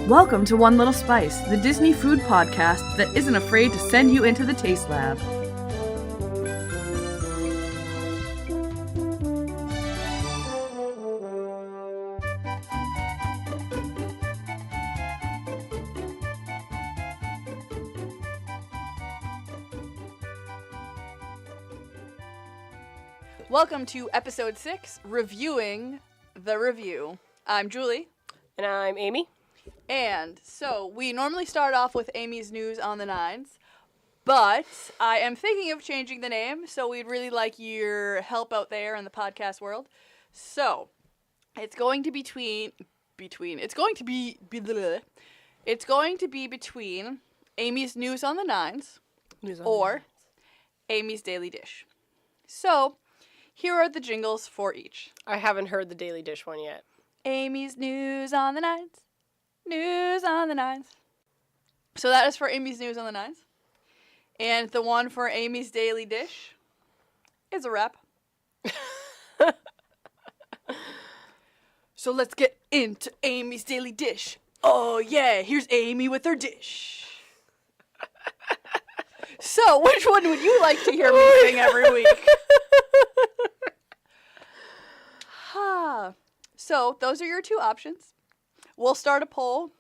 Welcome to One Little Spice, the Disney food podcast that isn't afraid to send you into the taste lab. Welcome to episode 6, reviewing the review. I'm Julie. And I'm Amy. And so we normally start off with Amy's News on the Nines, but I am thinking of changing the name, so we'd really like your help out there in the podcast world. So it's going to be it's going to be between Amy's News on the Nines or Amy's Daily Dish. So here are the jingles for each. I haven't heard the Daily Dish one yet. Amy's News on the Nines. News on the Nines. So that is for Amy's News on the Nines. And the one for Amy's Daily Dish is a wrap. So let's get into Amy's Daily Dish. Oh yeah, here's Amy with her dish. So which one would you like to hear me sing every week? So those are your two options. We'll start a poll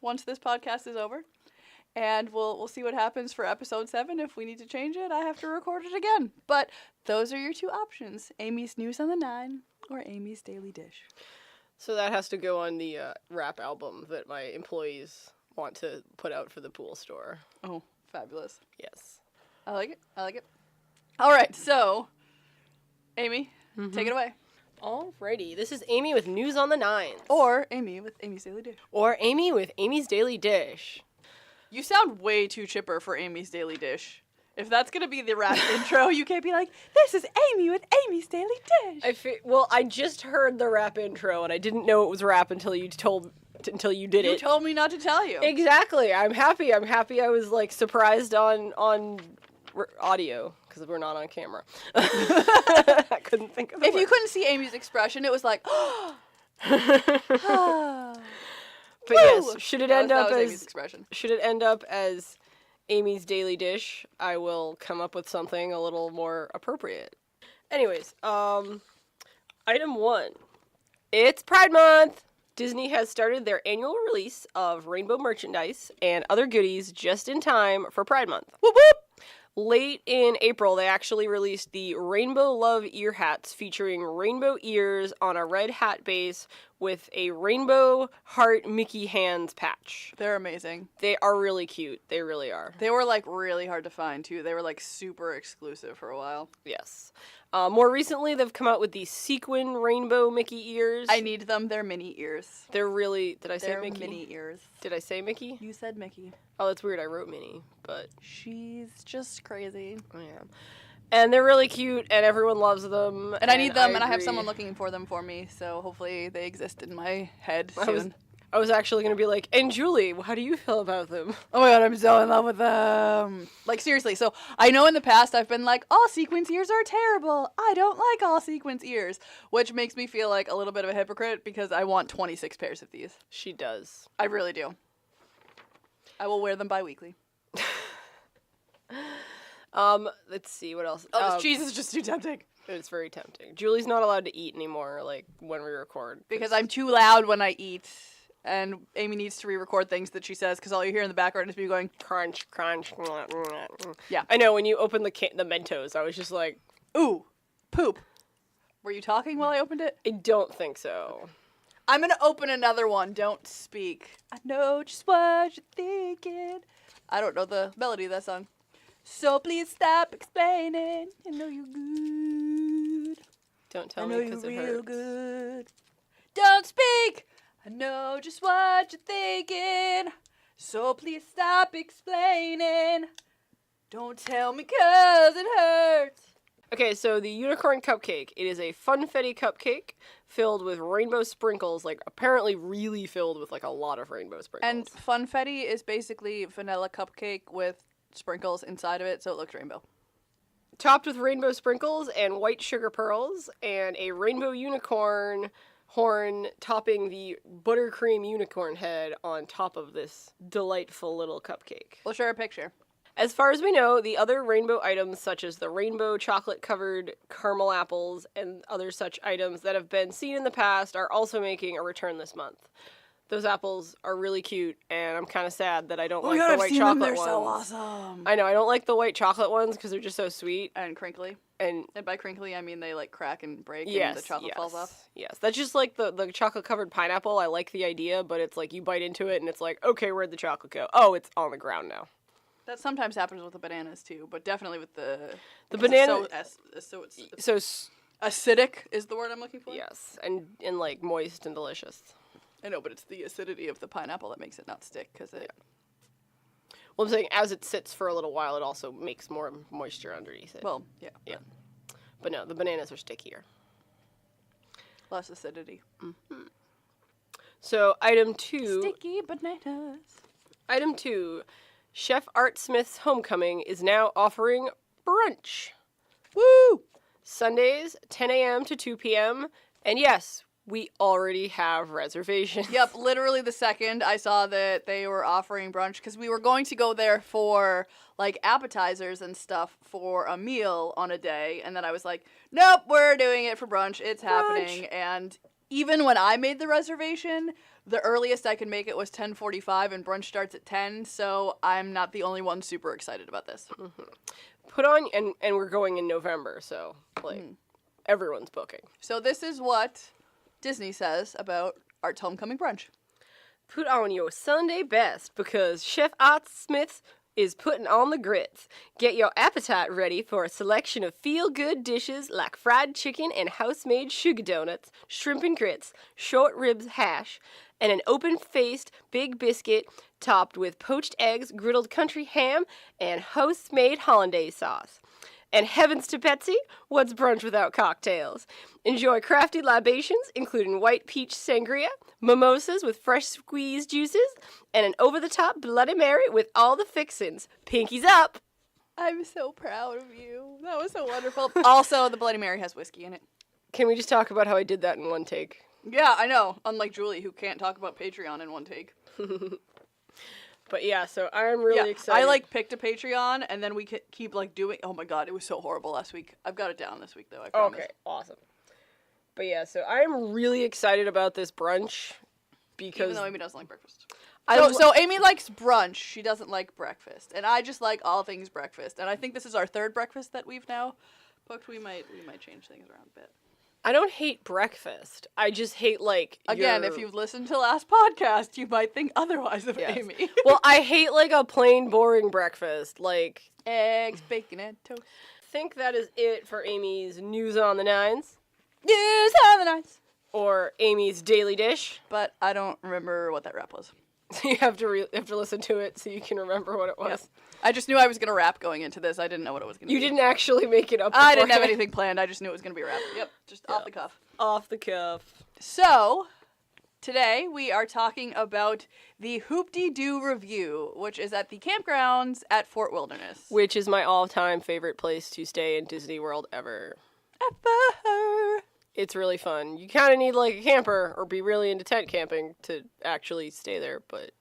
once this podcast is over, and we'll see what happens for episode 7. If we need to change it, I have to record it again. But those are your two options: Amy's News on the 9 or Amy's Daily Dish. So that has to go on the rap album that my employees want to put out for the pool store. Oh, fabulous! Yes, I like it. All right, so Amy, take it away. Alrighty, this is Amy with News on the Nines. Or Amy with Amy's Daily Dish. Or Amy with Amy's Daily Dish. You sound way too chipper for Amy's Daily Dish. If that's going to be the rap intro, you can't be like, this is Amy with Amy's Daily Dish. I just heard the rap intro, and I didn't know it was rap until you did it. You told me not to tell you. Exactly. I'm happy I was, surprised on audio, because we're not on camera. I couldn't think of it. If you couldn't see Amy's expression, it was like, But yes, should it end up as Amy's Daily Dish, I will come up with something a little more appropriate. Anyways, item 1. It's Pride Month! Disney has started their annual release of rainbow merchandise and other goodies just in time for Pride Month. Whoop whoop! Late in April, they actually released the Rainbow Love ear hats featuring rainbow ears on a red hat base with a rainbow heart Mickey hands patch. They're amazing. They are really cute. They really are. They were, really hard to find, too. They were, super exclusive for a while. Yes. More recently, they've come out with these sequin rainbow Mickey ears. I need them. They're mini ears. They're really... Did I say Mickey? They're mini ears. Did I say Mickey? You said Mickey. Oh, that's weird. I wrote Minnie, but... She's just crazy. Oh, yeah. And they're really cute, and everyone loves them. And I need them, and I have someone looking for them for me, so hopefully they exist in my head soon. I was actually going to be like, and Julie, how do you feel about them? Oh my god, I'm so in love with them. Seriously, so I know in the past I've been like, all sequins ears are terrible. I don't like all sequins ears. Which makes me feel like a little bit of a hypocrite because I want 26 pairs of these. She does. I really do. I will wear them bi-weekly. Let's see, what else? Oh, this cheese is just too tempting. It's very tempting. Julie's not allowed to eat anymore, when we record. Because I'm too loud when I eat. And Amy needs to re-record things that she says because all you hear in the background is me going crunch, crunch. Yeah. I know, when you opened the Mentos, I was just like, ooh, poop. Were you talking while I opened it? I don't think so. I'm going to open another one. Don't speak. I know just what you're thinking. I don't know the melody of that song. So please stop explaining. I know you're good. Don't tell me because it hurts. Real good. Don't speak. I know just what you're thinking, so please stop explaining. Don't tell me 'cause it hurts. Okay, so the unicorn cupcake. It is a funfetti cupcake filled with rainbow sprinkles, apparently really filled with, a lot of rainbow sprinkles. And funfetti is basically vanilla cupcake with sprinkles inside of it, so it looks rainbow. topped with rainbow sprinkles and white sugar pearls, and a rainbow unicorn horn topping the buttercream unicorn head on top of this delightful little cupcake. We'll share a picture. As far as we know, the other rainbow items, such as the rainbow chocolate-covered caramel apples and other such items that have been seen in the past, are also making a return this month. Those apples are really cute, and I'm kind of sad that I don't like the white chocolate They're ones. so awesome. I know, I don't like the white chocolate ones because they're just so sweet. And crinkly. And by crinkly, I mean they like crack and break yes, and the chocolate falls off. Yes, that's just like the chocolate-covered pineapple. I like the idea, but it's like you bite into it, and it's like, okay, where'd the chocolate go? Oh, it's on the ground now. That sometimes happens with the bananas too, but definitely with the banana. So acidic is the word I'm looking for. Yes, and like moist and delicious. I know, but it's the acidity of the pineapple that makes it not stick, because it. Yeah. Well, I'm saying as it sits for a little while, it also makes more moisture underneath it. Well, yeah. Yeah. But no, the bananas are stickier. Less acidity. Mm-hmm. So item 2. Sticky bananas. Item 2. Chef Art Smith's Homecoming is now offering brunch. Woo! Sundays, 10 a.m. to 2 p.m. And yes, we already have reservations. Yep, literally the second I saw that they were offering brunch, because we were going to go there for, like, appetizers and stuff for a meal on a day, and then I was like, nope, we're doing it for brunch. It's happening. And even when I made the reservation, the earliest I could make it was 10:45, and brunch starts at 10, so I'm not the only one super excited about this. Mm-hmm. Put on, and we're going in November, so, like, everyone's booking. So this is what Disney says about Art's Homecoming brunch. Put on your Sunday best, because Chef Art Smith is putting on the grits. Get your appetite ready for a selection of feel-good dishes like fried chicken and house-made sugar donuts, shrimp and grits, short ribs hash, and an open-faced big biscuit topped with poached eggs, griddled country ham, and house-made hollandaise sauce. And heavens to Betsy, what's brunch without cocktails? Enjoy crafty libations, including white peach sangria, mimosas with fresh squeezed juices, and an over-the-top Bloody Mary with all the fixins. Pinkies up! I'm so proud of you. That was so wonderful. Also, the Bloody Mary has whiskey in it. Can we just talk about how I did that in one take? Yeah, I know. Unlike Julie, who can't talk about Patreon in one take. But yeah, so I'm really excited. I like picked a Patreon, and then we keep like doing. Oh my god, it was so horrible last week. I've got it down this week though. I promise. Okay, awesome. But yeah, so I'm really excited about this brunch because even though Amy doesn't like breakfast. So Amy likes brunch. She doesn't like breakfast, and I just like all things breakfast. And I think this is our third breakfast that we've now booked. We might change things around a bit. I don't hate breakfast. I just hate, like, again, if you've listened to last podcast, you might think otherwise of Amy. Well, I hate, like, a plain, boring breakfast. Like, eggs, bacon, and toast. I think that is it for Amy's News on the Nines. News on the Nines. Or Amy's Daily Dish. But I don't remember what that rap was. You have to listen to it so you can remember what it was. Yep. I just knew I was going to rap going into this. I didn't know what it was going to be. You didn't actually make it up I didn't have anything planned. I just knew it was going to be a rap. Yep, just off the cuff. Off the cuff. So, today we are talking about the Hoop Dee Doo Revue, which is at the campgrounds at Fort Wilderness. Which is my all-time favorite place to stay in Disney World ever. Ever. It's really fun. You kind of need, like, a camper or be really into tent camping to actually stay there, but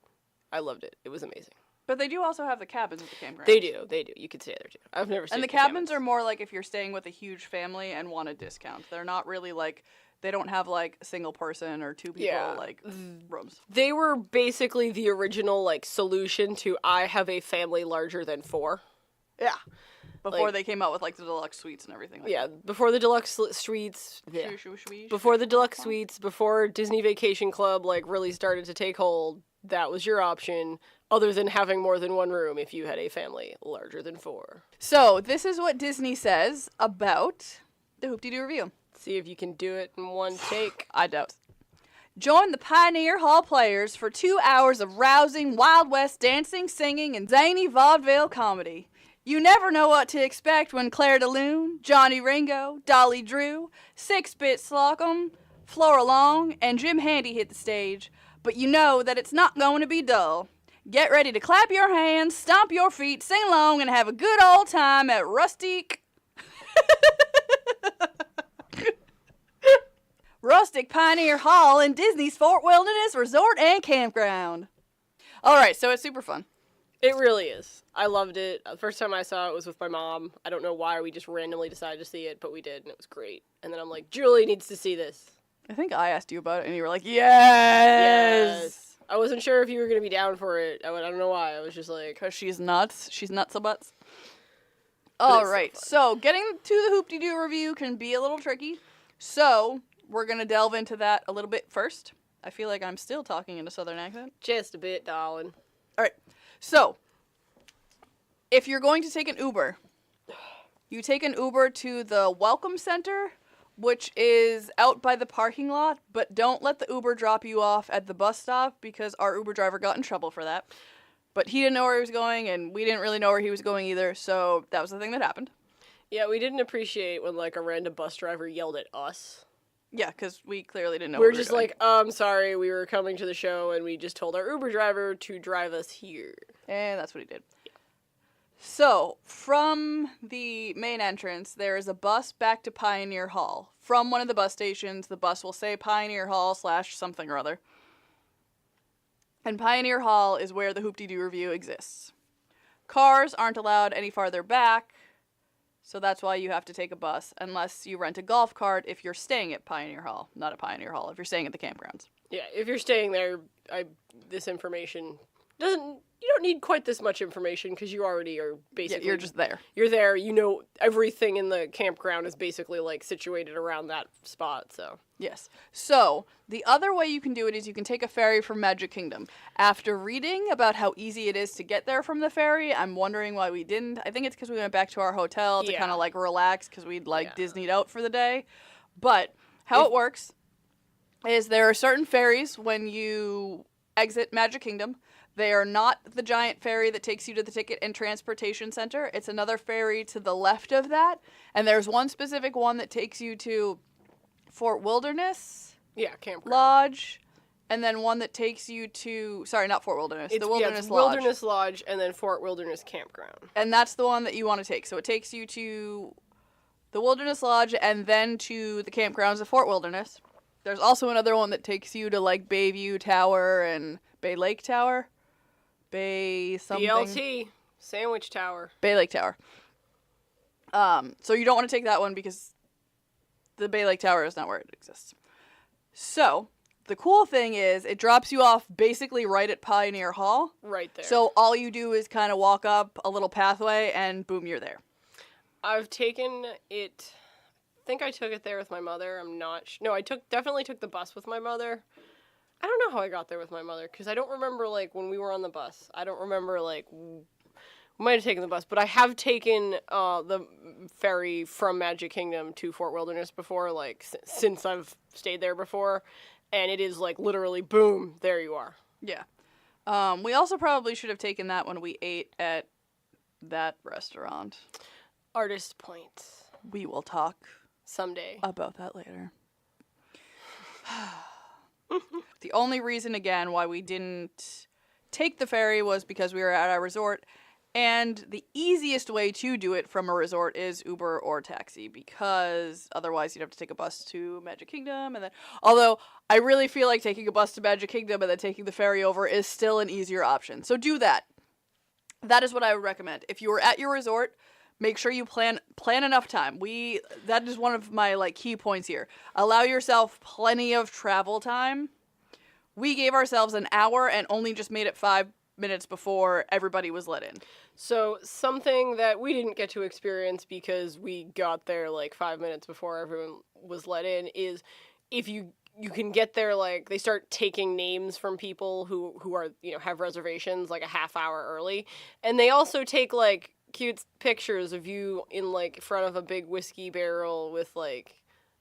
I loved it. It was amazing. But they do also have the cabins at the campgrounds. They do. You could stay there, too. I've never stayed And the in cabins are more like if you're staying with a huge family and want a discount. They're not really, like, they don't have, like, a single person or two people, like, rooms. They were basically the original, like, solution to I have a family larger than 4. Yeah. Before they came out with, like, the deluxe suites and everything like that. Before the deluxe suites. Yeah. Before the deluxe suites, before Disney Vacation Club, like, really started to take hold, that was your option, other than having more than one room if you had a family larger than 4. So, this is what Disney says about the Hoop Dee Doo Revue. See if you can do it in one take. I doubt. Join the Pioneer Hall players for 2 hours of rousing Wild West dancing, singing, and zany vaudeville comedy. You never know what to expect when Claire de Lune, Johnny Ringo, Dolly Drew, 6-Bit Slocum, Flora Long, and Jim Handy hit the stage, but you know that it's not going to be dull. Get ready to clap your hands, stomp your feet, sing along, and have a good old time at Rustic Rustic Pioneer Hall in Disney's Fort Wilderness Resort and Campground. All right, so it's super fun. It really is. I loved it. The first time I saw it was with my mom. I don't know why we just randomly decided to see it, but we did, and it was great. And then I'm like, Julie needs to see this. I think I asked you about it, and you were like, yes! I wasn't sure if you were going to be down for it. I don't know why. I was just like... Because she's nuts. She's nuts a butts. All right, so getting to the Hoop Dee Doo Revue can be a little tricky. So we're going to delve into that a little bit first. I feel like I'm still talking in a southern accent. Just a bit, darling. All right. So, if you're going to take an Uber, you take an Uber to the Welcome Center, which is out by the parking lot, but don't let the Uber drop you off at the bus stop because our Uber driver got in trouble for that. But he didn't know where he was going, and we didn't really know where he was going either, so that was the thing that happened. Yeah, we didn't appreciate when, like, a random bus driver yelled at us. Yeah, because we clearly didn't know we where were just like, sorry, we were coming to the show, and we just told our Uber driver to drive us here. And that's what he did. Yeah. So, from the main entrance, there is a bus back to Pioneer Hall. From one of the bus stations, the bus will say Pioneer Hall / something or other. And Pioneer Hall is where the Hoop Dee Doo Revue exists. Cars aren't allowed any farther back, so that's why you have to take a bus, unless you rent a golf cart if you're staying at Pioneer Hall. Not at Pioneer Hall, if you're staying at the campgrounds. Yeah, if you're staying there, this information you don't need quite this much information because you already are basically... Yeah, you're just there. You're there, you know, everything in the campground is basically, like, situated around that spot, so... Yes. So, the other way you can do it is you can take a ferry from Magic Kingdom. After reading about how easy it is to get there from the ferry, I'm wondering why we didn't. I think it's because we went back to our hotel to kind of, like, relax because we'd, like, Disney'd out for the day. But how it works is there are certain ferries when you exit Magic Kingdom. They are not the giant ferry that takes you to the Ticket and Transportation Center. It's another ferry to the left of that. And there's one specific one that takes you to Fort Wilderness Campground Lodge, and then one that takes you to... Sorry, not Fort Wilderness. The Wilderness Lodge. Wilderness Lodge, and then Fort Wilderness Campground. And that's the one that you want to take. So it takes you to the Wilderness Lodge and then to the campgrounds of Fort Wilderness. There's also another one that takes you to, like, Bayview Tower and Bay Lake Tower. Bay something. BLT. Sandwich Tower. Bay Lake Tower. So you don't want to take that one because the Bay Lake Tower is not where it exists. So, the cool thing is it drops you off basically right at Pioneer Hall. Right there. So all you do is kind of walk up a little pathway and boom, you're there. I've taken it... I think I took it there with my mother. I'm not... No, I definitely took the bus with my mother. I don't know how I got there with my mother, because I don't remember, like, when we were on the bus. I don't remember, like, we might have taken the bus, but I have taken the ferry from Magic Kingdom to Fort Wilderness before, like, since I've stayed there before, and it is, like, literally, boom, there you are. Yeah. We also probably should have taken that when we ate at that restaurant. Artist Point. We will talk someday about that later. The only reason, again, why we didn't take the ferry was because we were at our resort, and the easiest way to do it from a resort is Uber or taxi, because otherwise you'd have to take a bus to Magic Kingdom, and then, although I really feel like taking a bus to Magic Kingdom and then taking the ferry over is still an easier option. So do that. That is what I would recommend. If you were at your resort, make sure you plan enough time. That is one of my, like, key points here. Allow yourself plenty of travel time. We gave ourselves an hour and only just made it 5 minutes before everybody was let in. So something that we didn't get to experience because we got there like 5 minutes before everyone was let in is if you can get there, like, they start taking names from people who are, you know, have reservations like a half hour early. And they also take, like, cute pictures of you in, like, front of a big whiskey barrel with, like,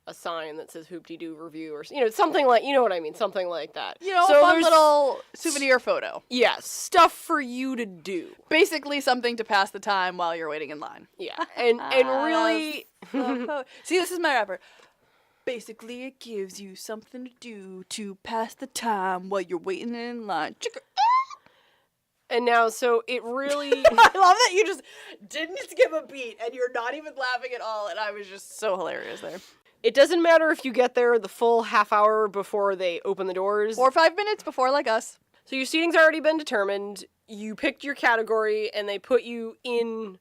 a sign that says Hoop Dee Doo Revue or, you know, something like, you know what I mean, something like that. You know, so a fun little souvenir photo. Yeah, stuff for you to do. Basically something to pass the time while you're waiting in line. Yeah, and really... See, this is my rapper. Basically, it gives you something to do to pass the time while you're waiting in line. And now, so it really... I love that you just didn't skip a beat, and you're not even laughing at all, and I was just so hilarious there. It doesn't matter if you get there the full half hour before they open the doors. Or 5 minutes before, like us. So your seating's already been determined. You picked your category, and they put you in,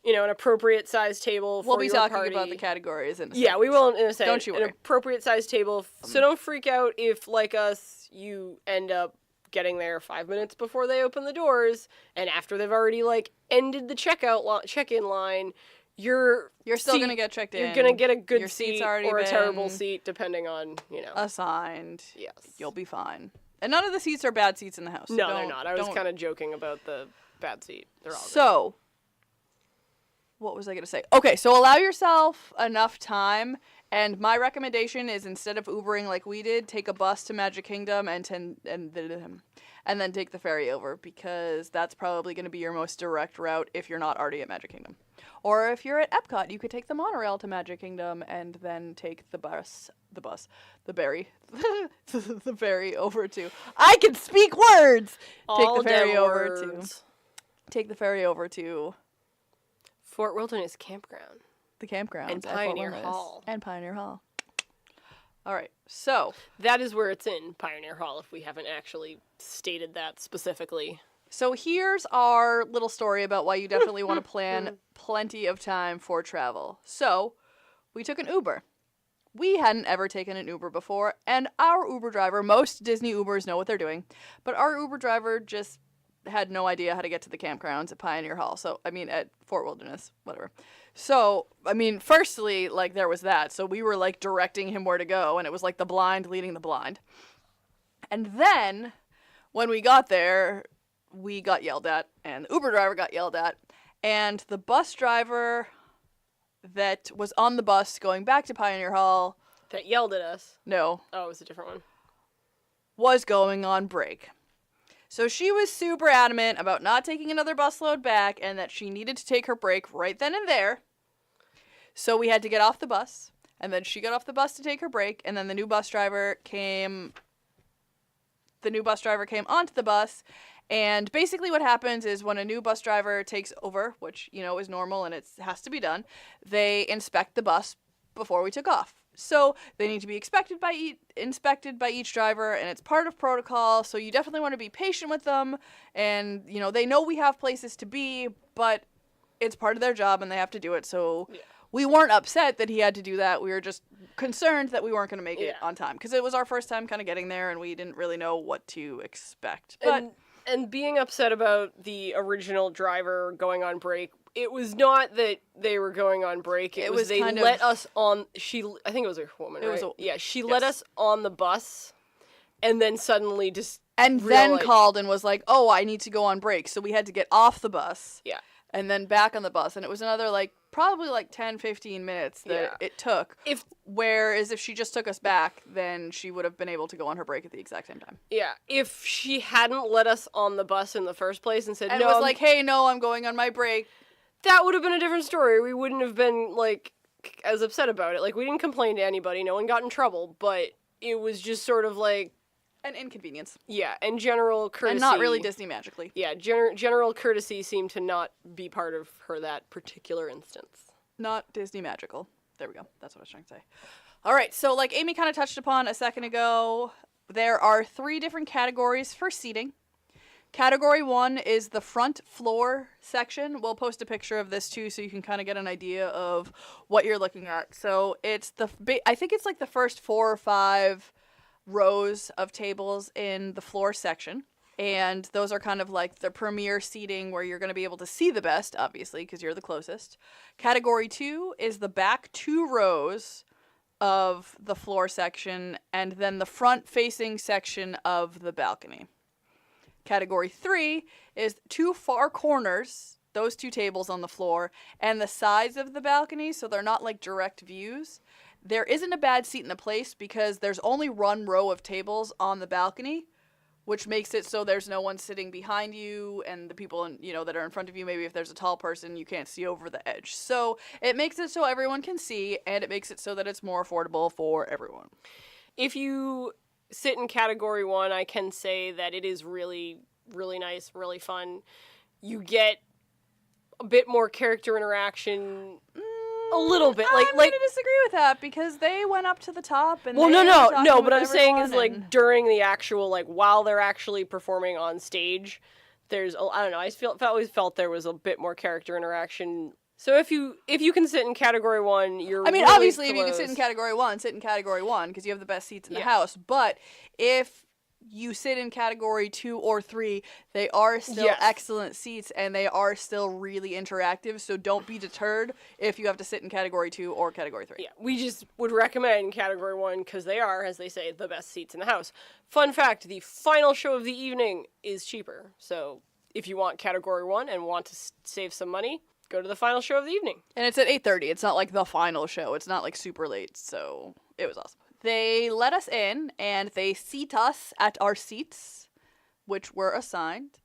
an appropriate size table for your party. We'll be talking about the categories in a second. Yeah, we will in a second. Don't you worry. An appropriate size table. So don't freak out if, like us, you end up getting there 5 minutes before they open the doors, and after they've already, ended the check-in line, you're still going to get checked in. You're going to get a good your seat already or a terrible seat, depending on, assigned. Yes. You'll be fine. And none of the seats are bad seats in the house. So no, they're not. I was kind of joking about the bad seat. They're all So, what was I going to say? Okay, so allow yourself enough time, and my recommendation is instead of Ubering like we did, take a bus to Magic Kingdom and then take the ferry over, because that's probably going to be your most direct route if you're not already at Magic Kingdom. Or if you're at Epcot, you could take the monorail to Magic Kingdom and then take the ferry over to... I can speak words! All Take the ferry over to... Fort Wilderness Campground. The campground. And Pioneer Hall. And Pioneer Hall. All right, so... That is where it's in, Pioneer Hall, if we haven't actually stated that specifically. So here's our little story about why you definitely want to plan plenty of time for travel. So, we took an Uber. We hadn't ever taken an Uber before, and our Uber driver, most Disney Ubers know what they're doing, but our Uber driver just had no idea how to get to the campgrounds at Pioneer Hall. At Fort Wilderness, whatever. So, firstly, there was that. So we were, directing him where to go, and it was the blind leading the blind. And then, when we got there, we got yelled at, and the Uber driver got yelled at, and the bus driver that was on the bus going back to Pioneer Hall... That yelled at us? No. Oh, it was a different one. Was going on break. So she was super adamant about not taking another busload back, and that she needed to take her break right then and there. So we had to get off the bus, and then she got off the bus to take her break, and then the new bus driver came onto the bus. And basically what happens is when a new bus driver takes over, which, is normal and it has to be done, they inspect the bus before we took off. So they need to be inspected by each driver, and it's part of protocol, so you definitely want to be patient with them. And, they know we have places to be, but it's part of their job and they have to do it. So we weren't upset that he had to do that. We were just concerned that we weren't going to make it on time, because it was our first time kind of getting there and we didn't really know what to expect. But... And being upset about the original driver going on break, it was not that they were going on break. It was they let us on. I think it was a woman, right? She let us on the bus, and then suddenly just then called and was like, "Oh, I need to go on break." So we had to get off the bus. Yeah. And then back on the bus, and it was another probably 10, 15 minutes that it took. Whereas if she just took us back, then she would have been able to go on her break at the exact same time. Yeah, if she hadn't let us on the bus in the first place and said, and no, it was hey, no, I'm going on my break, that would have been a different story. We wouldn't have been, as upset about it. We didn't complain to anybody, no one got in trouble, but it was just sort of an inconvenience. Yeah, and general courtesy. And not really Disney magically. Yeah, general courtesy seemed to not be part of her that particular instance. Not Disney magical. There we go. That's what I was trying to say. All right, so Amy kind of touched upon a second ago, there are 3 different categories for seating. Category 1 is the front floor section. We'll post a picture of this too, so you can kind of get an idea of what you're looking at. So it's I think it's the first 4 or 5 rows of tables in the floor section, and those are kind of the premier seating where you're going to be able to see the best, obviously, because you're the closest. Category 2 is the back 2 rows of the floor section, and then the front facing section of the balcony. Category 3 is 2 far corners, those 2 tables on the floor, and the sides of the balcony, so they're not direct views. There isn't a bad seat in the place because there's only 1 row of tables on the balcony, which makes it so there's no one sitting behind you, and the people that are in front of you, maybe if there's a tall person, you can't see over the edge. So it makes it so everyone can see, and it makes it so that it's more affordable for everyone. If you sit in category 1, I can say that it is really really nice, really fun. You get a bit more character interaction. A little bit, I'm gonna disagree with that because they went up to the top and well, they no. What I'm saying is like during the actual while they're actually performing on stage, there's I don't know. I always felt there was a bit more character interaction. So if you can sit in category 1, you're. I mean, really obviously, close. if you can sit in category 1, sit in category 1 because you have the best seats in the house. But if you sit in category 2 or 3, they are still excellent seats and they are still really interactive. So don't be deterred if you have to sit in category 2 or category 3. Yeah, we just would recommend category 1 because they are, as they say, the best seats in the house. Fun fact: the final show of the evening is cheaper. So if you want category 1 and want to save some money, go to the final show of the evening. And it's at 8:30. It's not like the final show. It's not like super late. So it was awesome. They let us in, and they seat us at our seats, which were assigned.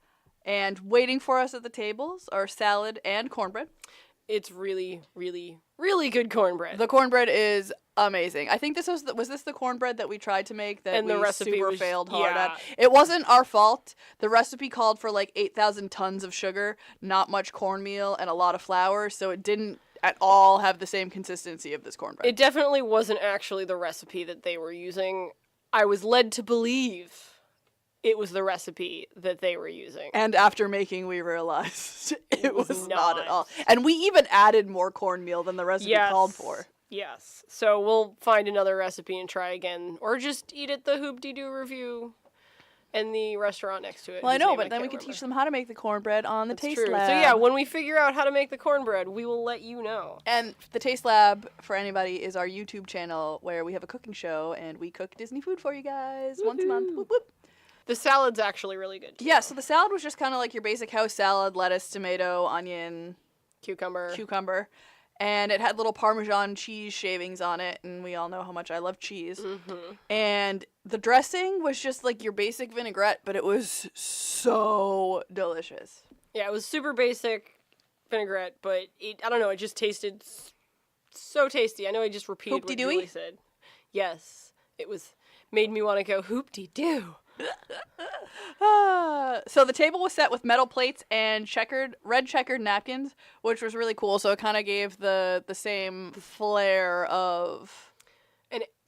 And waiting for us at the tables are salad and cornbread. It's really, really, really good cornbread. The cornbread is amazing. I think this was this the cornbread that we tried to make that and the we recipe super was, failed hard at. It wasn't our fault. The recipe called for 8,000 tons of sugar, not much cornmeal, and a lot of flour, so it didn't at all have the same consistency of this cornbread. It definitely wasn't actually the recipe that they were using. I was led to believe it was the recipe that they were using. And after making, we realized it was not at all. And we even added more cornmeal than the recipe called for. Yes. So we'll find another recipe and try again. Or just eat at the Hoop Dee Doo Revue and the restaurant next to it. Well, I know, but then we could teach them how to make the cornbread on the Taste Lab. So yeah, when we figure out how to make the cornbread, we will let you know. And the Taste Lab, for anybody, is our YouTube channel where we have a cooking show and we cook Disney food for you guys once a month. Whoop, whoop. The salad's actually really good, too. Yeah, so the salad was just kind of like your basic house salad, lettuce, tomato, onion, cucumber. And it had little Parmesan cheese shavings on it, and we all know how much I love cheese. Mm-hmm. And the dressing was just like your basic vinaigrette, but it was so delicious. Yeah, it was super basic vinaigrette, but I don't know, it just tasted so tasty. I know I just repeated what Julie said. Yes, it made me want to go Hoop Dee Doo. So the table was set with metal plates and red checkered napkins, which was really cool. So it kind of gave the same flair of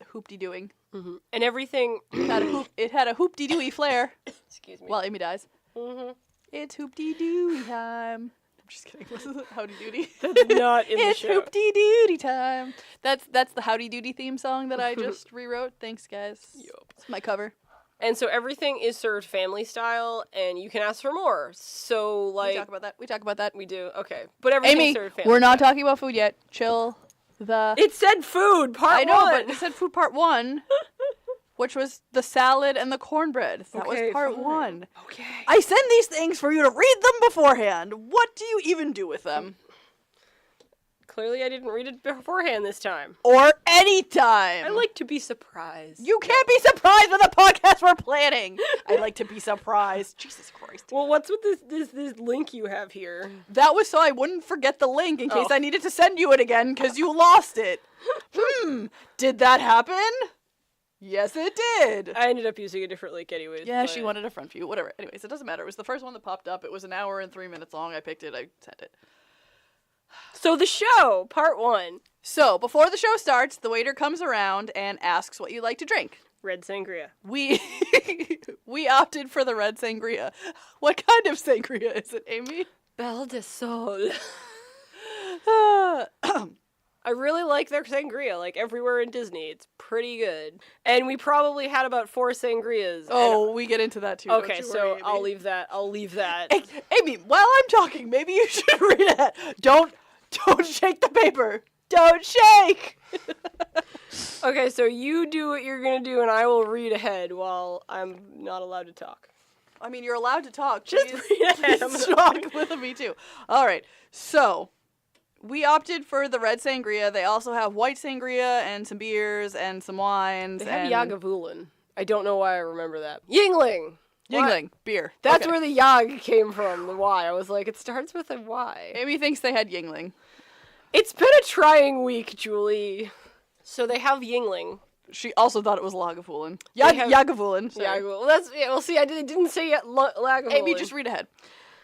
hoop-de-dooing. Mm-hmm. And everything it had a hoop-de-dooey flair. Excuse me. While Amy dies. Mm-hmm. It's hoop-de-dooey time. I'm just kidding. This is Howdy Doody. That's not in the show. It's hoop-de-doody time. That's the Howdy Doody theme song that I just rewrote. Thanks, guys. Yup. It's my cover. And so everything is served family style, and you can ask for more. So, we talk about that. We do? Okay. But everything's served family we're not talking about food yet. Chill. It said food, part 1. I know, but it said food part 1, which was the salad and the cornbread. That was part 1. Okay. I send these things for you to read them beforehand. What do you even do with them? Clearly I didn't read it beforehand this time. Or any time. I like to be surprised. You can't be surprised with a podcast we're planning. I like to be surprised. Jesus Christ. Well, what's with this link you have here? That was so I wouldn't forget the link in case I needed to send you it again because you lost it. Did that happen? Yes, it did. I ended up using a different link anyways. Yeah, she wanted a front view. Whatever. Anyways, it doesn't matter. It was the first one that popped up. It was an hour and 3 minutes long. I picked it. I sent it. So the show, part 1. So, before the show starts, the waiter comes around and asks what you like to drink. Red sangria. We opted for the red sangria. What kind of sangria is it, Amy? Belle de Sol. I really like their sangria, like everywhere in Disney. It's pretty good. And we probably had about 4 sangrias. Oh, we get into that too. Okay, so worry, I'll leave that. Hey, Amy, while I'm talking, maybe you should read it. Don't shake the paper. Don't shake. Okay, so you do what you're going to do, and I will read ahead while I'm not allowed to talk. I mean, you're allowed to talk. Just read ahead. Please talk with me, too. All right, so we opted for the red sangria. They also have white sangria and some beers and some wines. They have Yagavulin. I don't know why I remember that. Yingling, beer. That's where the Yag came from, the Y. I was like, it starts with a Y. Amy thinks they had Yingling. It's been a trying week, Julie. So they have Yingling, She also thought it was Lagavulin. Yagavulin. Yagavulin. Well, that's well. See, I didn't say yet. Lagavulin. Amy, just read ahead.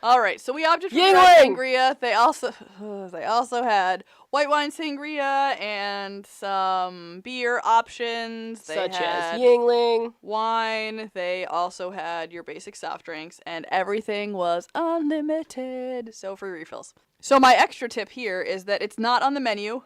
All right, so we opted for Yingling! sangria. They also had white wine sangria and some beer options. They Such had as Yingling. wine. They also had your basic soft drinks, and everything was unlimited. So free refills. So my extra tip here is that it's not on the menu,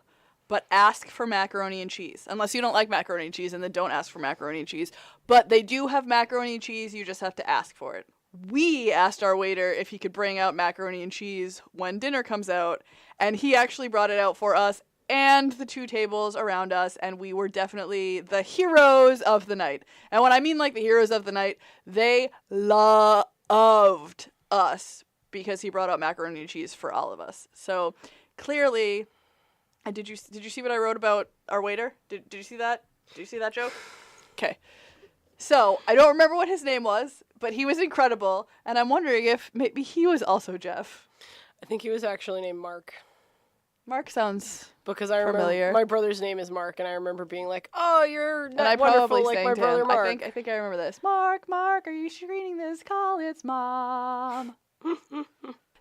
but ask for macaroni and cheese. Unless you don't like macaroni and cheese, and then don't ask for macaroni and cheese. But they do have macaroni and cheese, you just have to ask for it. We asked our waiter if he could bring out macaroni and cheese when dinner comes out, and he actually brought it out for us and the 2 tables around us, and we were definitely the heroes of the night. And when I mean like the heroes of the night, they loved us because he brought out macaroni and cheese for all of us. So clearly, and did you see what I wrote about our waiter? Did you see that? Did you see that joke? Okay. So, I don't remember what his name was, but he was incredible, and I'm wondering if maybe he was also Jeff. I think he was actually named Mark. Mark sounds because I familiar. Remember my brother's name is Mark, and I remember being like, "Oh, you're not and wonderful like my brother Mark." I think I remember this. Mark, are you screening this call? It's Mom.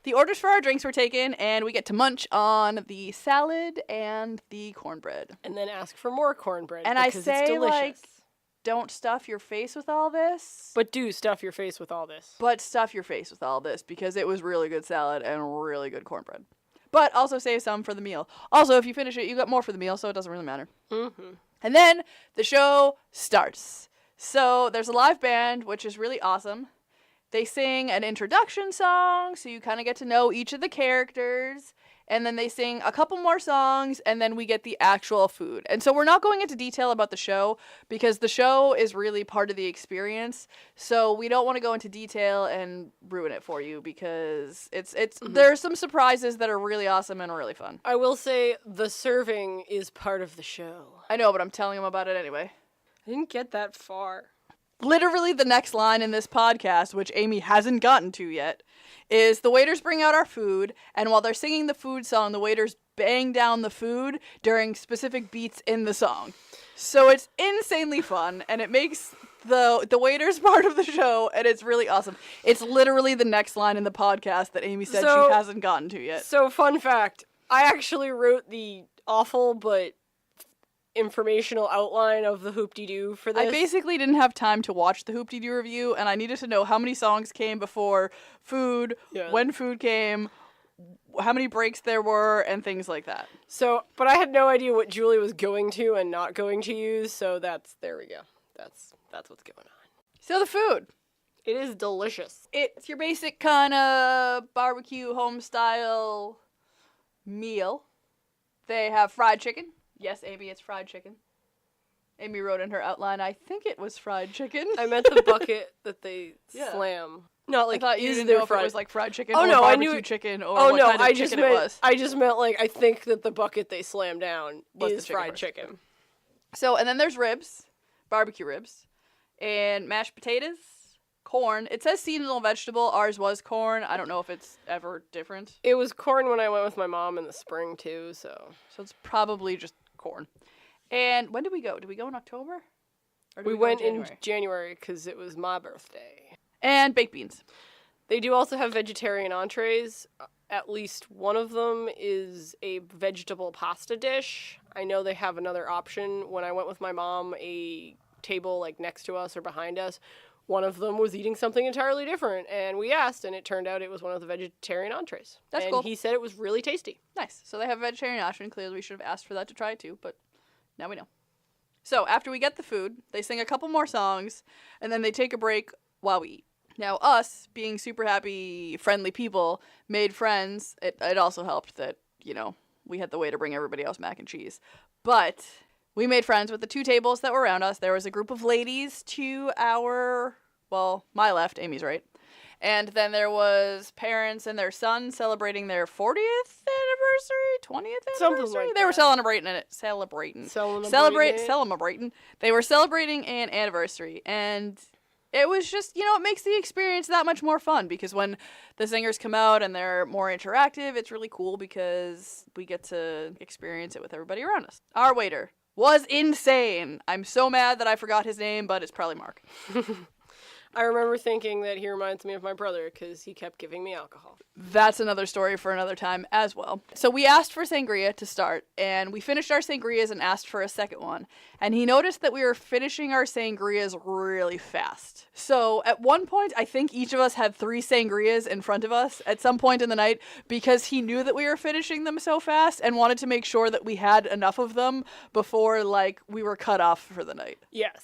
The orders for our drinks were taken, and we get to munch on the salad and the cornbread. And then ask for more cornbread. And I say, it's delicious. like, don't stuff your face with all this. But do stuff your face with all this. But stuff your face with all this, because it was really good salad and really good cornbread. But also save some for the meal. Also, if you finish it, you got more for the meal, so it doesn't really matter. Mm-hmm. And then the show starts. So there's a live band, which is really awesome. They sing an introduction song, so you kind of get to know each of the characters. And then they sing a couple more songs, and then we get the actual food. And so we're not going into detail about the show, because the show is really part of the experience. So we don't want to go into detail and ruin it for you, because it's there are some surprises that are really awesome and really fun. I will say the serving is part of the show. I know, but I'm telling them about it anyway. I didn't get that far. Literally the next line in this podcast, which Amy hasn't gotten to yet, is the waiters bring out our food, and while they're singing the food song, the waiters bang down the food during specific beats in the song. So it's insanely fun, and it makes the waiters part of the show, and it's really awesome. It's literally the next line in the podcast that Amy said she hasn't gotten to yet. So, fun fact, I actually wrote the awful but informational outline of the Hoop Dee Doo for this. I basically didn't have time to watch the Hoop Dee Doo Revue, and I needed to know how many songs came before food, when food came, how many breaks there were, and things like that. So, but I had no idea what Julie was going to and not going to use, so there we go. That's what's going on. So the food. It is delicious. It's your basic kind of barbecue home style meal. They have fried chicken. Yes, Amy, it's fried chicken. Amy wrote in her outline, I think it was fried chicken. I meant the bucket that they slam. Not like, I thought you didn't know if it was like fried chicken or barbecue chicken or what kind of chicken it was. I just meant like, I think that the bucket they slam down is fried chicken. So, and then there's ribs, barbecue ribs, and mashed potatoes, corn. It says seasonal vegetable. Ours was corn. I don't know if it's ever different. It was corn when I went with my mom in the spring too, so it's probably just corn. And when did we go? Did we go in October? Or we went in January because it was my birthday. And baked beans. They do also have vegetarian entrees. At least one of them is a vegetable pasta dish. I know they have another option. When I went with my mom, a table like next to us or behind us, one of them was eating something entirely different, and we asked, and it turned out it was one of the vegetarian entrees. That's cool. And he said it was really tasty. Nice. So they have a vegetarian option. Clearly we should have asked for that to try it too, but now we know. So after we get the food, they sing a couple more songs, and then they take a break while we eat. Now us, being super happy, friendly people, made friends. It also helped that, we had the way to bring everybody else mac and cheese. But we made friends with the 2 tables that were around us. There was a group of ladies to my left, Amy's right. And then there was parents and their son celebrating their 40th anniversary, 20th anniversary. Something like that. They were celebrating. They were celebrating an anniversary, and it was just, it makes the experience that much more fun, because when the singers come out and they're more interactive, it's really cool because we get to experience it with everybody around us. Our waiter was insane. I'm so mad that I forgot his name, but it's probably Mark. I remember thinking that he reminds me of my brother because he kept giving me alcohol. That's another story for another time as well. So we asked for sangria to start, and we finished our sangrias and asked for a second one. And he noticed that we were finishing our sangrias really fast. So at one point, I think each of us had 3 sangrias in front of us at some point in the night because he knew that we were finishing them so fast and wanted to make sure that we had enough of them before, like, we were cut off for the night. Yes.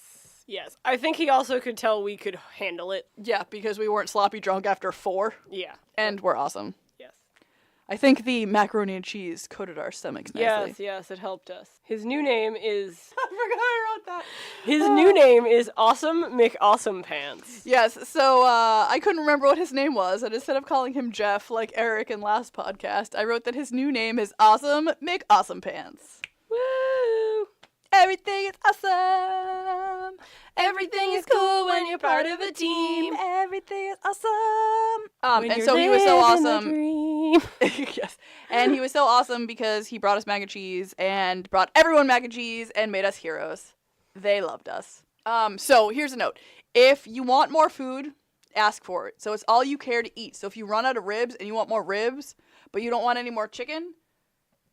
I think he also could tell we could handle it. Yeah, because we weren't sloppy drunk after 4. Yeah. And we're awesome. Yes. I think the macaroni and cheese coated our stomachs nicely. Yes, it helped us. His new name is... I forgot I wrote that. His new name is Awesome McAwesome Pants. Yes, so I couldn't remember what his name was, and instead of calling him Jeff like Eric in last podcast, I wrote that his new name is Awesome McAwesome Pants. Woo! Everything is awesome. Everything is cool when you're part of a team. Everything is awesome. And so he was so awesome. Yes. And he was so awesome because he brought us mac and cheese and brought everyone mac and cheese and made us heroes. They loved us. So here's a note. If you want more food, ask for it. So it's all you care to eat. So if you run out of ribs and you want more ribs, but you don't want any more chicken,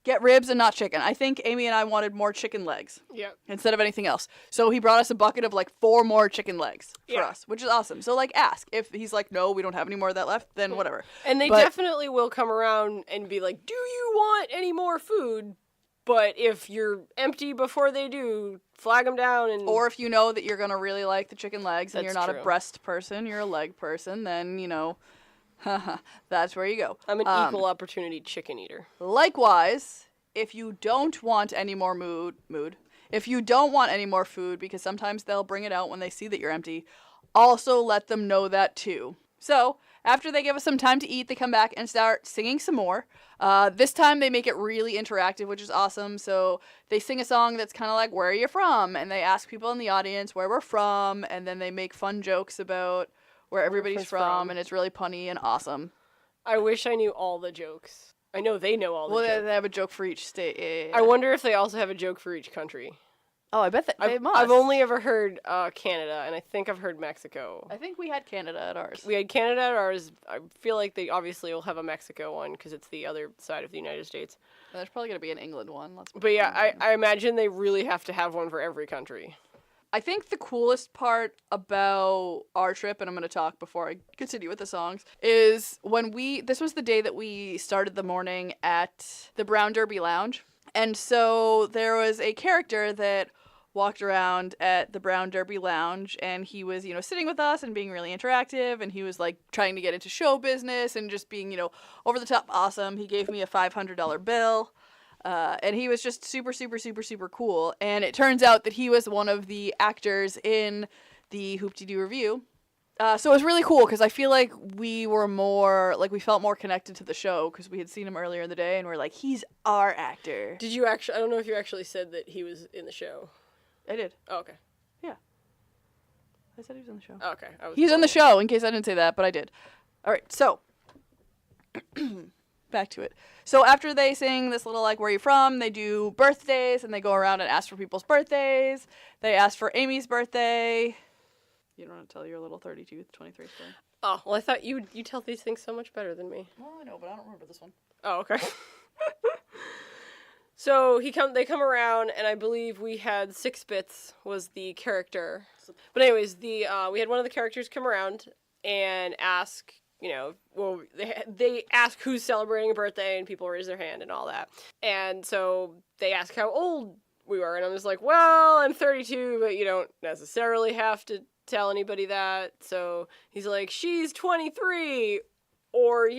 get ribs and not chicken. I think Amy and I wanted more chicken legs. Yep. Instead of anything else. So he brought us a bucket of like 4 more chicken legs for us, which is awesome. So like ask. If he's like, no, we don't have any more of that left, then whatever. And they definitely will come around and be like, do you want any more food? But if you're empty before they do, flag them down. Or if you know that you're going to really like the chicken legs and you're not true. a breast person, you're a leg person, then, you know, that's where you go. I'm an equal opportunity chicken eater. Likewise, if you don't want any more if you don't want any more food, because sometimes they'll bring it out when they see that you're empty, also let them know that too. So, after they give us some time to eat, they come back and start singing some more. This time they make it really interactive, which is awesome. So they sing a song that's kind of like, where are you from? And they ask people in the audience where we're from, and then they make fun jokes about where everybody's from, and it's really punny and awesome. I wish I knew all the jokes. I know they know all the jokes. Well, they have a joke for each state. Yeah. I wonder if they also have a joke for each country. Oh, I bet they must. I've only ever heard Canada, and I think I've heard Mexico. I think we had Canada at ours. We had Canada at ours. I feel like they obviously will have a Mexico one because it's the other side of the United States. And there's probably going to be an England one. But yeah, I imagine they really have to have one for every country. I think the coolest part about our trip, and I'm going to talk before I continue with the songs, is when this was the day that we started the morning at the Brown Derby Lounge. And so there was a character that walked around at the Brown Derby Lounge, and he was, sitting with us and being really interactive, and he was, like, trying to get into show business and just being, over the top awesome. He gave me a $500 bill. And he was just super, super, super, super cool. And it turns out that he was one of the actors in the Hoop Dee Doo Revue. So it was really cool because I feel like we were we felt more connected to the show because we had seen him earlier in the day and we're like, he's our actor. Did you actually, I don't know if you actually said that he was in the show. I did. Oh, okay. Yeah. I said he was in the show. Oh, okay. He's in the show, in case I didn't say that, but I did. All right, so back to it. So after they sing this little, like, where you from, they do birthdays, and they go around and ask for people's birthdays. They ask for Amy's birthday. You don't want to tell your little 32, 23 story? Oh, well, I thought you tell these things so much better than me. Well, I know, but I don't remember this one. Oh, okay. So they come around, and I believe we had 6 Bits was the character. But anyways, we had one of the characters come around and ask, they ask who's celebrating a birthday, and people raise their hand and all that. And so they ask how old we were, and I was like, well, I'm 32, but you don't necessarily have to tell anybody that. So he's like, she's 23, or,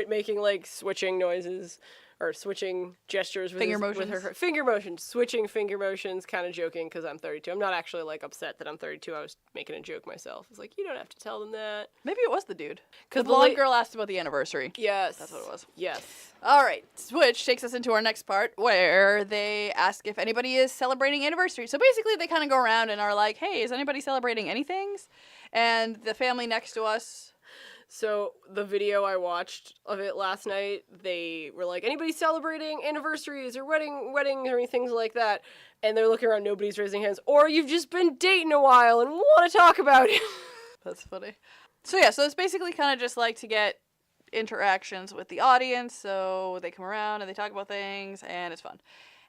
making, like, switching noises. Or switching gestures with finger motions. With her finger motions, switching finger motions, kind of joking because I'm 32. I'm not actually like upset that I'm 32. I was making a joke myself. It's like, you don't have to tell them that. Maybe it was the dude. Because the blonde girl asked about the anniversary. Yes. That's what it was. Yes. All right. Which takes us into our next part where they ask if anybody is celebrating anniversary. So basically they kind of go around and are like, hey, is anybody celebrating anything? And the family next to us So the video I watched of it last night, they were like, anybody celebrating anniversaries or weddings or anything like that? And they're looking around, nobody's raising hands. Or you've just been dating a while and want to talk about it. That's funny. So yeah, so it's basically kind of just like to get interactions with the audience. So they come around and they talk about things and it's fun.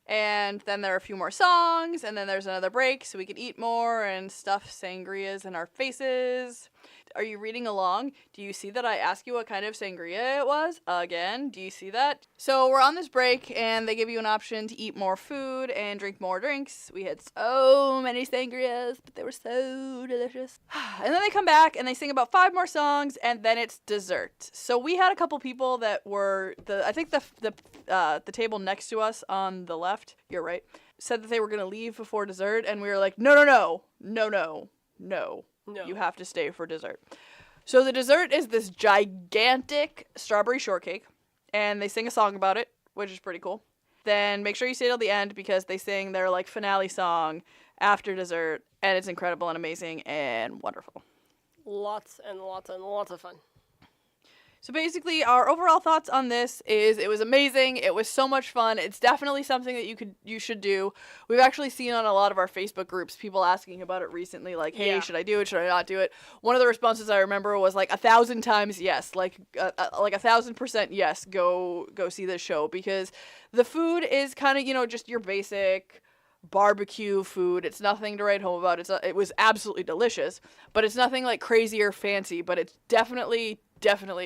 And then there are a few more songs, and then there's another break so we can eat more and stuff sangrias in our faces. Are you reading along? Do you see that I ask you what kind of sangria it was? Again, do you see that? So we're on this break, and they give you an option to eat more food and drink more drinks. We had so many sangrias, but they were so delicious. And then they come back, and they sing about 5 more songs, and then it's dessert. So we had a couple people that were, the table next to us on the left, you're right, said that they were going to leave before dessert, and we were like, no. You have to stay for dessert. So the dessert is this gigantic strawberry shortcake, and they sing a song about it, which is pretty cool. Then make sure you stay till the end because they sing their like finale song after dessert, and it's incredible and amazing and wonderful. Lots and lots and lots of fun. So basically, our overall thoughts on this is it was amazing. It was so much fun. It's definitely something that you should do. We've actually seen on a lot of our Facebook groups people asking about it recently, like, hey, should I do it? Should I not do it? One of the responses I remember was like 1,000 times yes, like 1,000% yes. Go see this show because the food is kind of just your basic barbecue food. It's nothing to write home about. It was absolutely delicious, but it's nothing like crazy or fancy. But it's definitely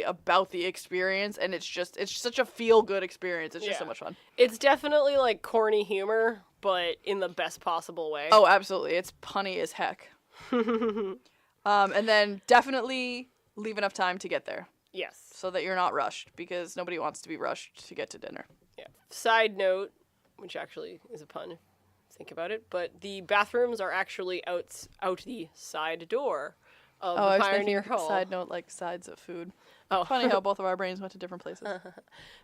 about the experience, and it's such a feel-good experience. It's just so much fun. It's definitely like corny humor, but in the best possible way. Oh, absolutely. It's punny as heck. And then definitely leave enough time to get there. Yes. So that you're not rushed, because nobody wants to be rushed to get to dinner. Yeah. Side note, which actually is a pun, think about it, but the bathrooms are actually out the side door of the Pioneer Hall. Side note, like sides of food. Oh. Funny how both of our brains went to different places.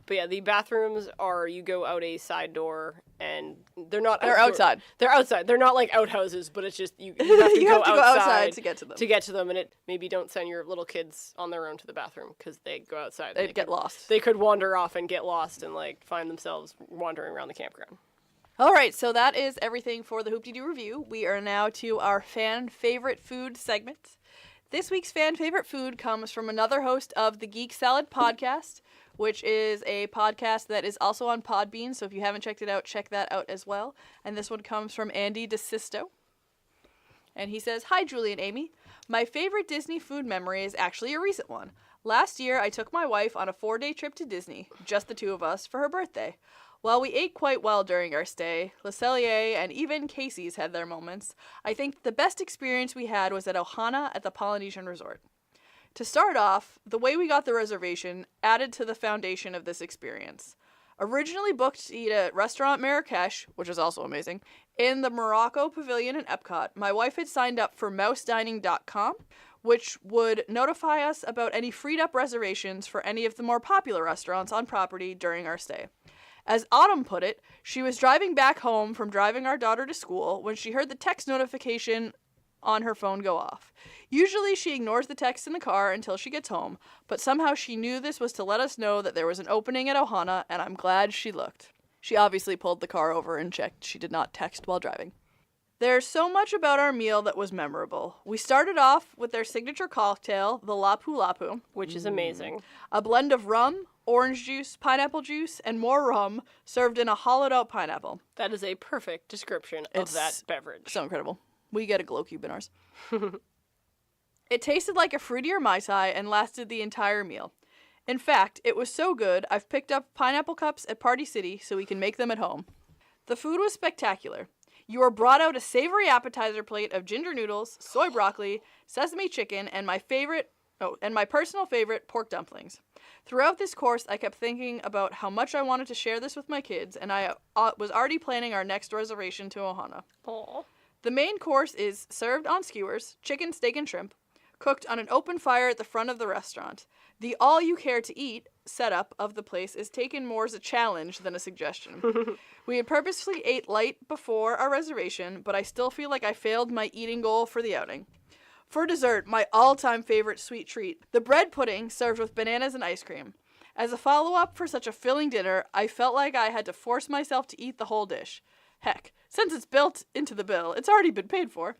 But yeah, the bathrooms you go out a side door, and they're outside. They're outside. They're not like outhouses, but it's just you have to, go outside to get to them. And maybe don't send your little kids on their own to the bathroom because they go outside. They'd get lost. They could wander off and get lost and like find themselves wandering around the campground. All right, so that is everything for the Hoop Dee Doo Revue. We are now to our fan favorite food segment. This week's fan favorite food comes from another host of the Geek Salad podcast, which is a podcast that is also on Podbean, so if you haven't checked it out, check that out as well. And this one comes from Andy DeSisto. And he says, "Hi, Julie and Amy. My favorite Disney food memory is actually a recent one. Last year, I took my wife on a 4-day trip to Disney, just the two of us, for her birthday. While we ate quite well during our stay, Le Cellier and even Casey's had their moments. I think the best experience we had was at Ohana at the Polynesian Resort. To start off, the way we got the reservation added to the foundation of this experience. Originally booked to eat at Restaurant Marrakesh, which is also amazing, in the Morocco Pavilion in Epcot, my wife had signed up for mousedining.com, which would notify us about any freed-up reservations for any of the more popular restaurants on property during our stay. As Autumn put it, she was driving back home from driving our daughter to school when she heard the text notification on her phone go off. Usually she ignores the text in the car until she gets home, but somehow she knew this was to let us know that there was an opening at Ohana, and I'm glad she looked. She obviously pulled the car over and checked she did not text while driving. There's so much about our meal that was memorable. We started off with their signature cocktail, the Lapu Lapu, which is amazing. A blend of rum, orange juice, pineapple juice, and more rum served in a hollowed-out pineapple. That is a perfect description of that beverage. So incredible. We get a glow cube in ours. It tasted like a fruitier Mai Tai and lasted the entire meal. In fact, it was so good, I've picked up pineapple cups at Party City so we can make them at home. The food was spectacular. You were brought out a savory appetizer plate of ginger noodles, soy broccoli, sesame chicken, and my personal favorite, pork dumplings. Throughout this course, I kept thinking about how much I wanted to share this with my kids, and I was already planning our next reservation to Ohana. Aww. The main course is served on skewers, chicken, steak, and shrimp, cooked on an open fire at the front of the restaurant. The all-you-care-to-eat setup of the place is taken more as a challenge than a suggestion. We had purposefully ate light before our reservation, but I still feel like I failed my eating goal for the outing. For dessert, my all-time favorite sweet treat, the bread pudding served with bananas and ice cream. As a follow-up for such a filling dinner, I felt like I had to force myself to eat the whole dish. Heck, since it's built into the bill, it's already been paid for.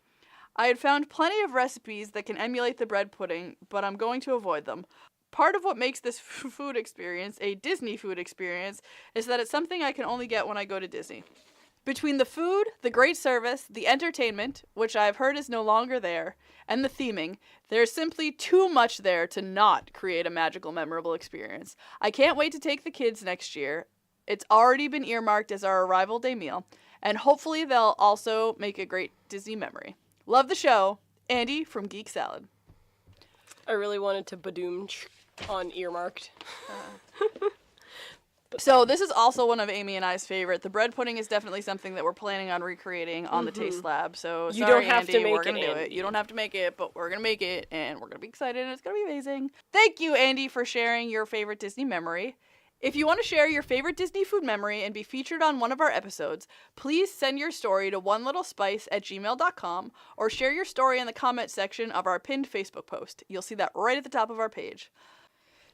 I had found plenty of recipes that can emulate the bread pudding, but I'm going to avoid them. Part of what makes this food experience a Disney food experience is that it's something I can only get when I go to Disney. Between the food, the great service, the entertainment, which I've heard is no longer there, and the theming, there's simply too much there to not create a magical, memorable experience. I can't wait to take the kids next year. It's already been earmarked as our arrival day meal, and hopefully they'll also make a great Disney memory. Love the show. Andy from Geek Salad. I really wanted to badoom on earmarked. So this is also one of Amy and I's favorite. The bread pudding is definitely something that we're planning on recreating on the Taste Lab. So you sorry, don't have Andy, to make we're gonna do it. You don't have to make it, but we're gonna make it, and we're gonna be excited, and it's gonna be amazing. Thank you, Andy, for sharing your favorite Disney memory. If you want to share your favorite Disney food memory and be featured on one of our episodes, please send your story to onelittlespice@gmail.com or share your story in the comment section of our pinned Facebook post. You'll see that right at the top of our page.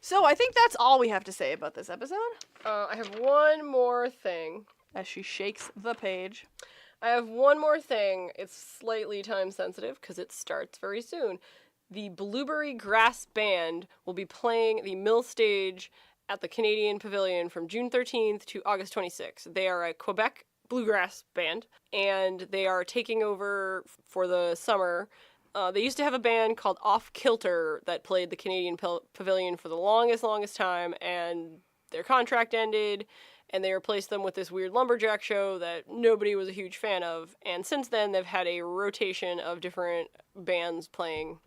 So I think that's all we have to say about this episode. I have one more thing. As she shakes the page. I have one more thing. It's slightly time sensitive because it starts very soon. The Blueberry Grass Band will be playing the Mill Stage at the Canadian Pavilion from June 13th to August 26th. They are a Quebec bluegrass band, and they are taking over for the summer. They used to have a band called Off Kilter that played the Canadian Pavilion for the longest time, and their contract ended, and they replaced them with this weird lumberjack show that nobody was a huge fan of. And since then, they've had a rotation of different bands playing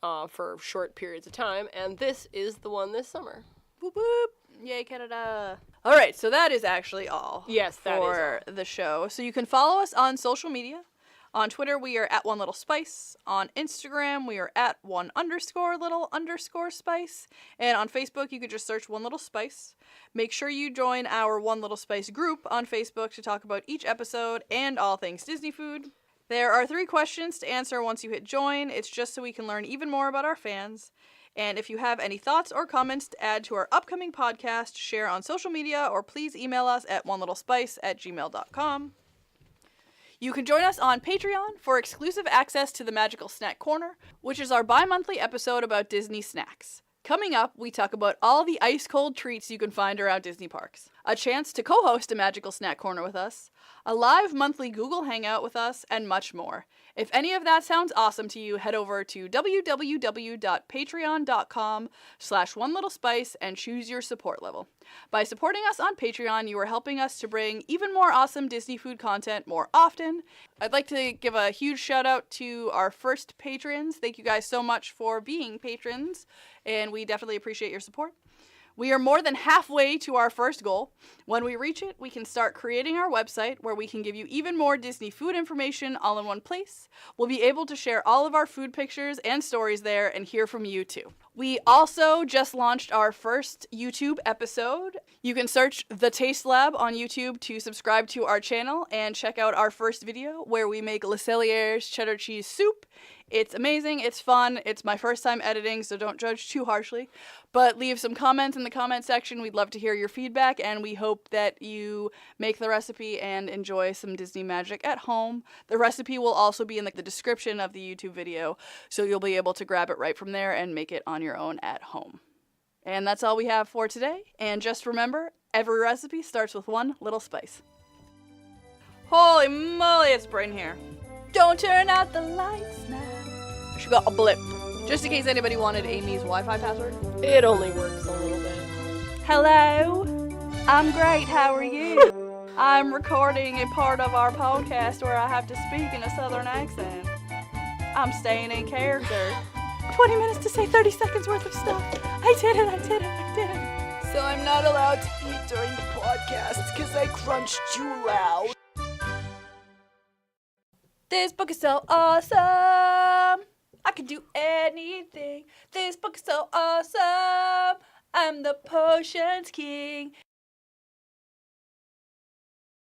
for short periods of time, and this is the one this summer. Boop boop. Yay, Canada. All right, so that is actually all. Yes, that for is all. The show. So you can follow us on social media. On Twitter, we are at @OneLittleSpice. On Instagram, we are at @1_little_spice. And on Facebook, you could just search One Little Spice. Make sure you join our One Little Spice group on Facebook to talk about each episode and all things Disney food. There are 3 questions to answer once you hit join. It's just so we can learn even more about our fans. And if you have any thoughts or comments to add to our upcoming podcast, share on social media, or please email us at onelittlespice@gmail.com. You can join us on Patreon for exclusive access to the Magical Snack Corner, which is our bi-monthly episode about Disney snacks. Coming up, we talk about all the ice-cold treats you can find around Disney parks, a chance to co-host a Magical Snack Corner with us, a live monthly Google Hangout with us, and much more. If any of that sounds awesome to you, head over to www.patreon.com/onelittlespice and choose your support level. By supporting us on Patreon, you are helping us to bring even more awesome Disney food content more often. I'd like to give a huge shout out to our first patrons. Thank you guys so much for being patrons, and we definitely appreciate your support. We are more than halfway to our first goal. When we reach it, we can start creating our website where we can give you even more Disney food information all in one place. We'll be able to share all of our food pictures and stories there and hear from you too. We also just launched our first YouTube episode. You can search The Taste Lab on YouTube to subscribe to our channel and check out our first video where we make Le Cellier's cheddar cheese soup. It's amazing, it's fun, it's my first time editing, so don't judge too harshly. But leave some comments in the comment section. We'd love to hear your feedback, and we hope that you make the recipe and enjoy some Disney magic at home. The recipe will also be in the description of the YouTube video, so you'll be able to grab it right from there and make it on your own at home. And that's all we have for today. And just remember, every recipe starts with one little spice. Holy moly, it's bright in here. Don't turn out the lights now. She got a blip. Just in case anybody wanted Amy's Wi-Fi password. It only works a little bit. Hello. I'm great. How are you? I'm recording a part of our podcast where I have to speak in a southern accent. I'm staying in character. 20 minutes to say 30 seconds worth of stuff. I did it. So I'm not allowed to eat during the podcast because I crunched too loud. This book is so awesome. I can do anything. This book is so awesome. I'm the potions king.